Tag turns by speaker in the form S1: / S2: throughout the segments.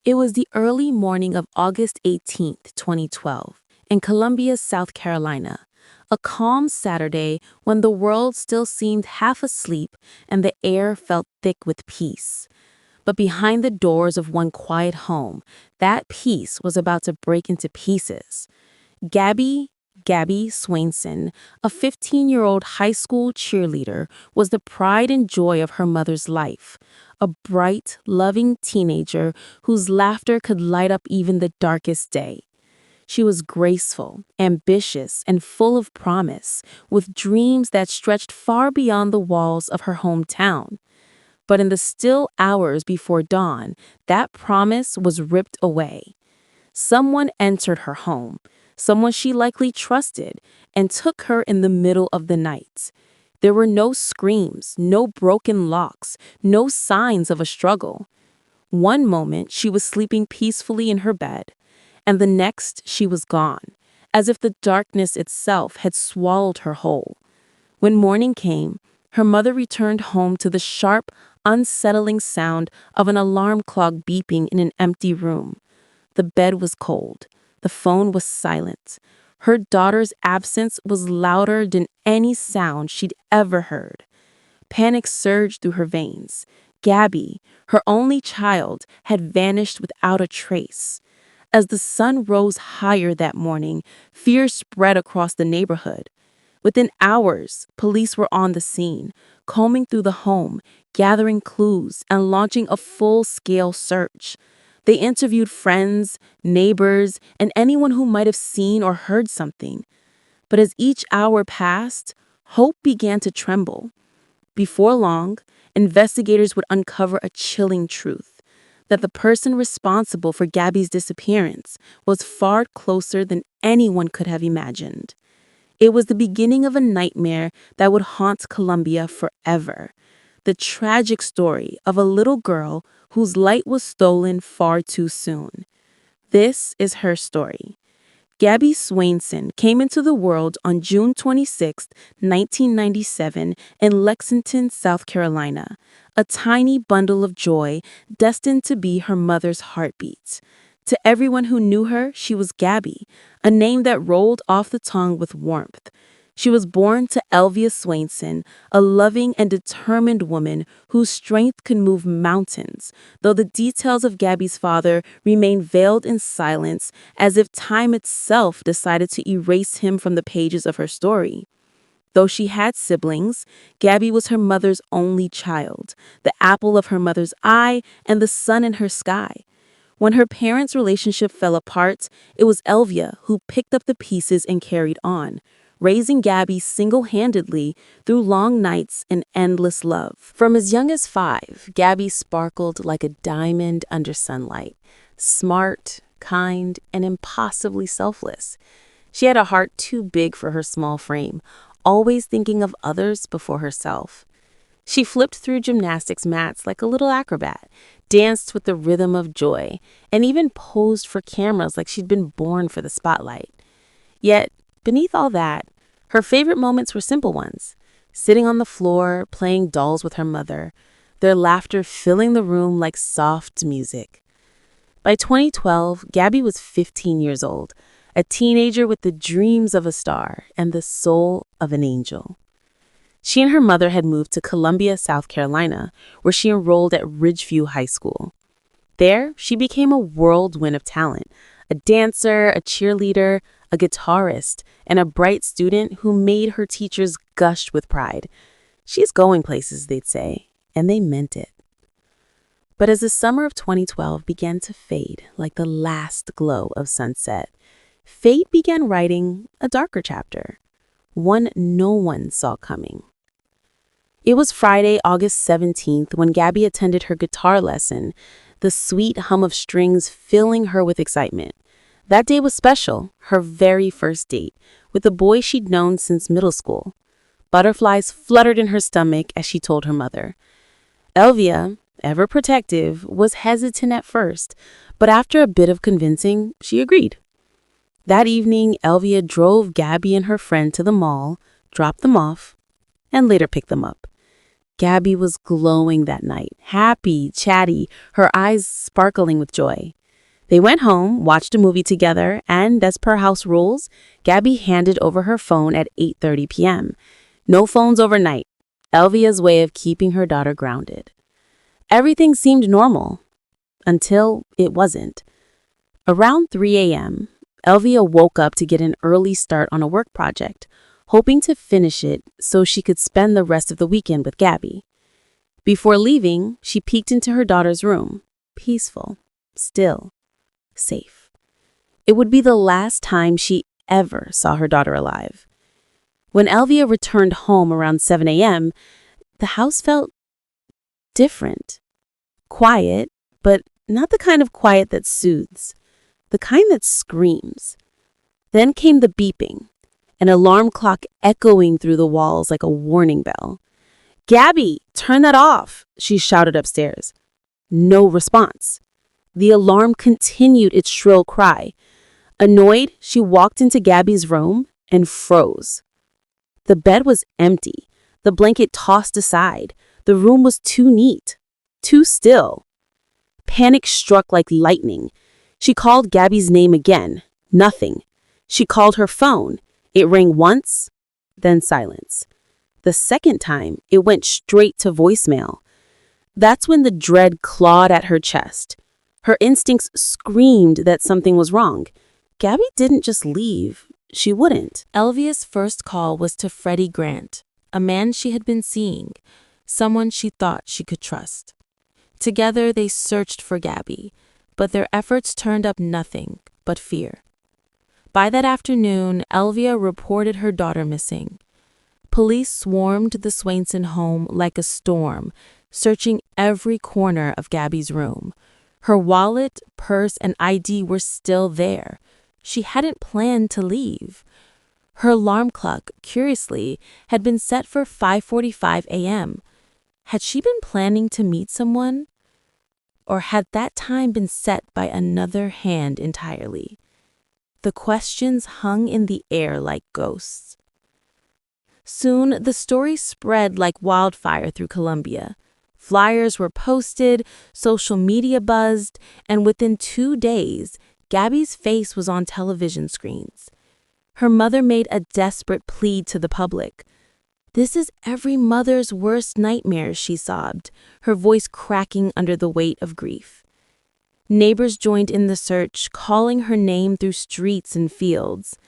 S1: It was the early morning of August 18th, 2012, in Columbia, South Carolina, a calm Saturday when the world still seemed half asleep and the air felt thick with peace. But behind the doors of one quiet home, that peace was about to break into pieces. Gabby Swainson, a 15-year-old high school cheerleader, was the pride and joy of her mother's life. A bright, loving teenager whose laughter could light up even the darkest day. She was graceful, ambitious, and full of promise, with dreams that stretched far beyond the walls of her hometown. But in the still hours before dawn, that promise was ripped away. Someone entered her home, someone she likely trusted, and took her in the middle of the night. There were no screams, no broken locks, no signs of a struggle. One moment she was sleeping peacefully in her bed, and the next she was gone, as if the darkness itself had swallowed her whole. When morning came, her mother returned home to the sharp, unsettling sound of an alarm clock beeping in an empty room. The bed was cold. The phone was silent. Her daughter's absence was louder than any sound she'd ever heard. Panic surged through her veins. Gabby, her only child, had vanished without a trace. As the sun rose higher that morning, fear spread across the neighborhood. Within hours, police were on the scene, combing through the home, gathering clues, and launching a full-scale search. They interviewed friends, neighbors, and anyone who might have seen or heard something. But as each hour passed, hope began to tremble. Before long, investigators would uncover a chilling truth: that the person responsible for Gabby's disappearance was far closer than anyone could have imagined. It was the beginning of a nightmare that would haunt Columbia forever. The tragic story of a little girl whose light was stolen far too soon. This is her story. Gabby Swainson came into the world on June 26, 1997, in Lexington, South Carolina, a tiny bundle of joy destined to be her mother's heartbeat. To everyone who knew her, she was Gabby, a name that rolled off the tongue with warmth. She was born to Elvia Swainson, a loving and determined woman whose strength could move mountains, though the details of Gabby's father remain veiled in silence, as if time itself decided to erase him from the pages of her story. Though she had siblings, Gabby was her mother's only child, the apple of her mother's eye and the sun in her sky. When her parents' relationship fell apart, it was Elvia who picked up the pieces and carried on, raising Gabby single-handedly through long nights and endless love. From as young as 5, Gabby sparkled like a diamond under sunlight, smart, kind, and impossibly selfless. She had a heart too big for her small frame, always thinking of others before herself. She flipped through gymnastics mats like a little acrobat, danced with the rhythm of joy, and even posed for cameras like she'd been born for the spotlight. Yet, beneath all that, her favorite moments were simple ones: sitting on the floor, playing dolls with her mother, their laughter filling the room like soft music. By 2012, Gabby was 15 years old, a teenager with the dreams of a star and the soul of an angel. She and her mother had moved to Columbia, South Carolina, where she enrolled at Ridgeview High School. There, she became a whirlwind of talent: a dancer, a cheerleader, a guitarist, and a bright student who made her teachers gush with pride. "She's going places," they'd say, and they meant it. But as the summer of 2012 began to fade like the last glow of sunset, fate began writing a darker chapter, one no one saw coming. It was Friday, August 17th, when Gabby attended her guitar lesson, the sweet hum of strings filling her with excitement. That day was special, her very first date, with a boy she'd known since middle school. Butterflies fluttered in her stomach as she told her mother. Elvia, ever protective, was hesitant at first, but after a bit of convincing, she agreed. That evening, Elvia drove Gabby and her friend to the mall, dropped them off, and later picked them up. Gabby was glowing that night, happy, chatty, her eyes sparkling with joy. They went home, watched a movie together, and as per house rules, Gabby handed over her phone at 8:30 p.m. No phones overnight, Elvia's way of keeping her daughter grounded. Everything seemed normal, until it wasn't. Around 3 a.m., Elvia woke up to get an early start on a work project, hoping to finish it so she could spend the rest of the weekend with Gabby. Before leaving, she peeked into her daughter's room, peaceful, still, safe. It would be the last time she ever saw her daughter alive. When Elvia returned home around 7 a.m., the house felt different. Quiet, but not the kind of quiet that soothes, the kind that screams. Then came the beeping, an alarm clock echoing through the walls like a warning bell. "Gabby, turn that off," she shouted upstairs. No response. The alarm continued its shrill cry. Annoyed, she walked into Gabby's room and froze. The bed was empty, the blanket tossed aside. The room was too neat, too still. Panic struck like lightning. She called Gabby's name again. Nothing. She called her phone. It rang once, then silence. The second time, it went straight to voicemail. That's when the dread clawed at her chest. Her instincts screamed that something was wrong. Gabby didn't just leave. She wouldn't. Elvia's first call was to Freddie Grant, a man she had been seeing, someone she thought she could trust. Together, they searched for Gabby, but their efforts turned up nothing but fear. By that afternoon, Elvia reported her daughter missing. Police swarmed the Swainson home like a storm, searching every corner of Gabby's room. Her wallet, purse, and ID were still there. She hadn't planned to leave. Her alarm clock, curiously, had been set for 5:45 a.m. Had she been planning to meet someone? Or had that time been set by another hand entirely? The questions hung in the air like ghosts. Soon, the story spread like wildfire through Colombia. Flyers were posted, social media buzzed, and within 2 days, Gabby's face was on television screens. Her mother made a desperate plea to the public. "This is every mother's worst nightmare," she sobbed, her voice cracking under the weight of grief. Neighbors joined in the search, calling her name through streets and fields.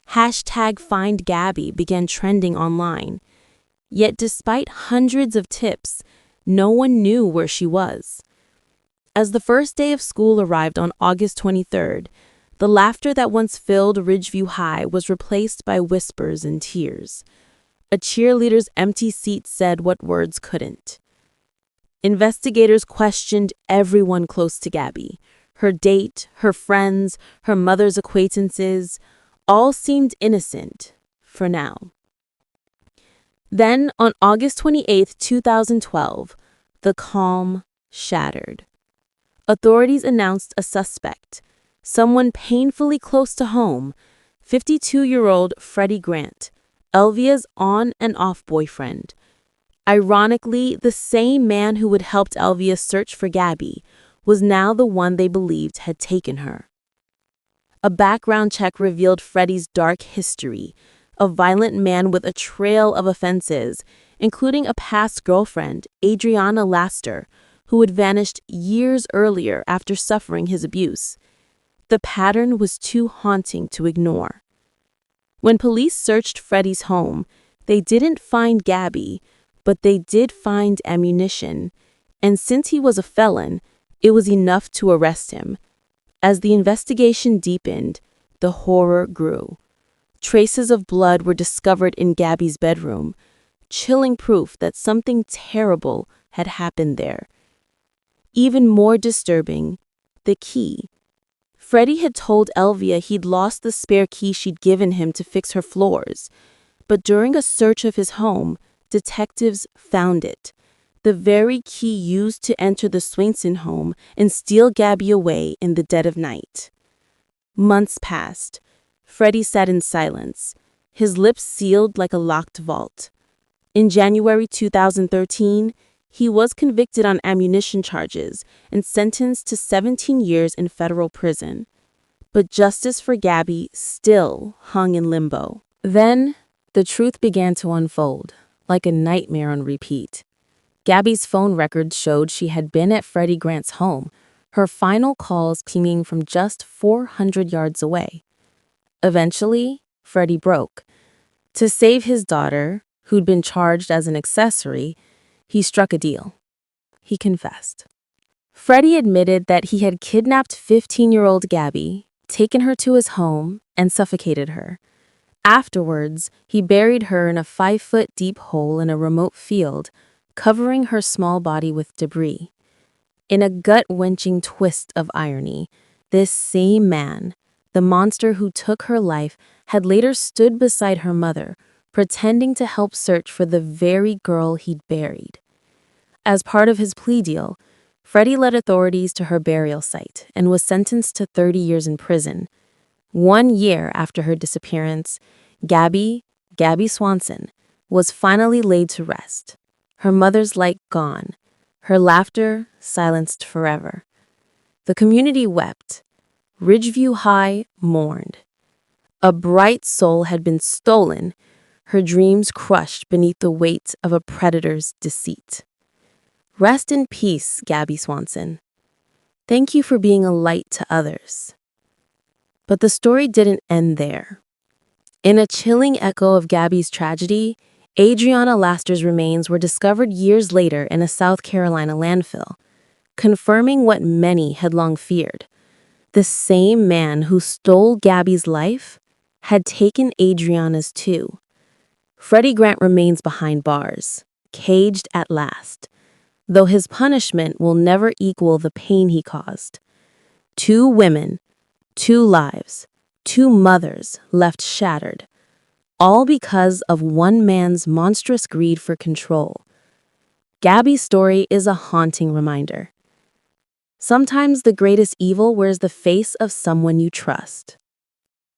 S1: #FindGabby began trending online. Yet despite hundreds of tips, no one knew where she was. As the first day of school arrived on August 23rd, the laughter that once filled Ridgeview High was replaced by whispers and tears. A cheerleader's empty seat said what words couldn't. Investigators questioned everyone close to Gabby. Her date, her friends, her mother's acquaintances, all seemed innocent, for now. Then, on August 28, 2012, the calm shattered. Authorities announced a suspect, someone painfully close to home, 52-year-old Freddie Grant, Elvia's on and off boyfriend. Ironically, the same man who had helped Elvia search for Gabby was now the one they believed had taken her. A background check revealed Freddie's dark history, a violent man with a trail of offenses, including a past girlfriend, Adriana Laster, who had vanished years earlier after suffering his abuse. The pattern was too haunting to ignore. When police searched Freddie's home, they didn't find Gabby, but they did find ammunition, and since he was a felon, it was enough to arrest him. As the investigation deepened, the horror grew. Traces of blood were discovered in Gabby's bedroom, chilling proof that something terrible had happened there. Even more disturbing, the key. Freddie had told Elvia he'd lost the spare key she'd given him to fix her floors, but during a search of his home, detectives found it. The very key used to enter the Swainson home and steal Gabby away in the dead of night. Months passed. Freddie sat in silence, his lips sealed like a locked vault. In January 2013, he was convicted on ammunition charges and sentenced to 17 years in federal prison. But justice for Gabby still hung in limbo. Then, the truth began to unfold, like a nightmare on repeat. Gabby's phone records showed she had been at Freddie Grant's home, her final calls pinging from just 400 yards away. Eventually, Freddie broke. To save his daughter, who'd been charged as an accessory, he struck a deal. He confessed. Freddie admitted that he had kidnapped 15-year-old Gabby, taken her to his home, and suffocated her. Afterwards, he buried her in a 5-foot-deep hole in a remote field, covering her small body with debris. In a gut-wrenching twist of irony, this same man, the monster who took her life, had later stood beside her mother, pretending to help search for the very girl he'd buried. As part of his plea deal, Freddie led authorities to her burial site and was sentenced to 30 years in prison. 1 year after her disappearance, Gabby Swainson, was finally laid to rest. Her mother's light gone, her laughter silenced forever. The community wept. Ridgeview High mourned. A bright soul had been stolen, her dreams crushed beneath the weight of a predator's deceit. Rest in peace, Gabby Swainson. Thank you for being a light to others. But the story didn't end there. In a chilling echo of Gabby's tragedy, Adriana Laster's remains were discovered years later in a South Carolina landfill, confirming what many had long feared. The same man who stole Gabby's life had taken Adriana's too. Freddie Grant remains behind bars, caged at last, though his punishment will never equal the pain he caused. 2 women, 2 lives, 2 mothers left shattered, all because of one man's monstrous greed for control. Gabby's story is a haunting reminder. Sometimes the greatest evil wears the face of someone you trust.